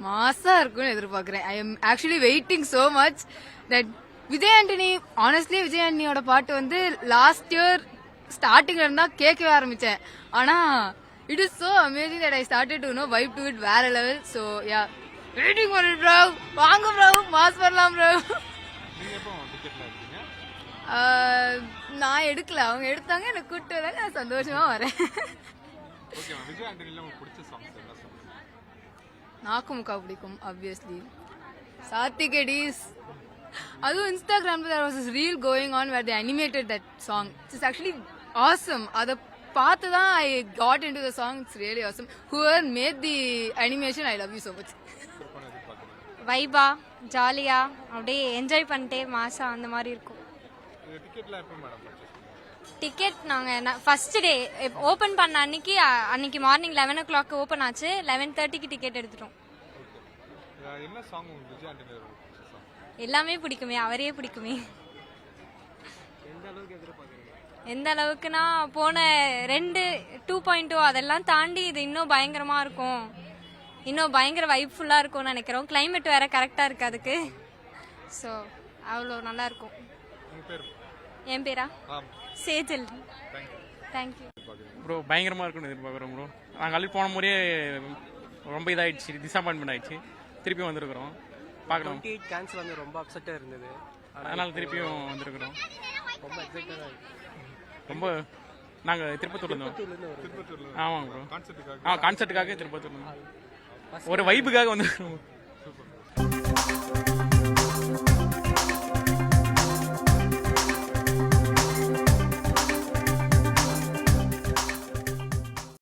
மாசா இருக்கும்னு எதிர்பார்க்கிறேன். I am actually waiting so much that Vijay Antony. Honestly Vijay ஆண்டனியோட பாட்டு வந்து லாஸ்ட் இயர் ஸ்டார்டிங்ல இருந்தா கேட்கவே ஆரம்பிச்சேன். ஆனா it is so amazing that I started to know vibe to it வேற level. So yeah waiting for it bro. வாங்க ப்ரோ, மாஸ் வரலாம் ப்ரோ. நான் எடுக்கல, அவங்க எடுத்தாங்க, எனக்கு கூப்பிட்டு வந்தாங்க, நான் சந்தோஷமா வரேன். நாக்குமுக்கா பிடிக்கும் ஆப்வியஸ்லி. சாத்திகடிஸ், அதுவும் இன்ஸ்டாகிராம்ல there was this reel going on where they animated that song. It's actually awesome. அதை பார்த்து தான் I got into the song. It's really awesome. Whoever made the animation, I love you so much. வைபா ஜாலியா அப்படியே enjoy பண்ணிட்டே மாசா அந்த மாதிரி இருக்கும். டிக்கெட் நாங்கள் ஃபர்ஸ்ட் டே ஓப்பன் பண்ண அன்னைக்கு மார்னிங் 11 o'clock ஓப்பன் ஆச்சு. 11:30க்கு டிக்கெட் எடுத்துட்டோம். எல்லாமே பிடிக்குமே, அவரே பிடிக்குமே. எந்த அளவுக்குன்னா போன 2.0 அதெல்லாம் தாண்டி இது இன்னும் பயங்கரமா இருக்கும், இன்னும் பயங்கர வைப்ஃபுல்லா இருக்கும்னு நினைக்கிறோம். கிளைமேட் வேற கரெக்டா இருக்கு அதுக்கு. ஸோ அவ்வளோ நல்லா இருக்கும். என் பேரா சேஜல். Thank you bro. பயங்கரமாக இருக்குன்னு எதிர்பார்க்குறோம் ப்ரோ. நாங்கள் ஆல்ரெடி போன முறையே ரொம்ப இதாகிடுச்சு, டிசப்பாயின்மெண்ட் ஆயிடுச்சு. திருப்பி வந்திருக்கிறோம், பார்க்கலாம். கேன்சல் வந்து ரொம்ப அப்செட்டாக இருந்தது, அதனால் திருப்பியும் வந்திருக்கிறோம். ரொம்ப எக்ஸைட்டடாக ரொம்ப நாங்கள் திருப்பத்தூர்ல இருந்தோம். ஆமாங்க ப்ரோ. கான்சர்ட்டுக்காக திருப்பத்தூர்ல இருந்தோம். ஒரு வைப்புக்காக வந்துருக்கோம்.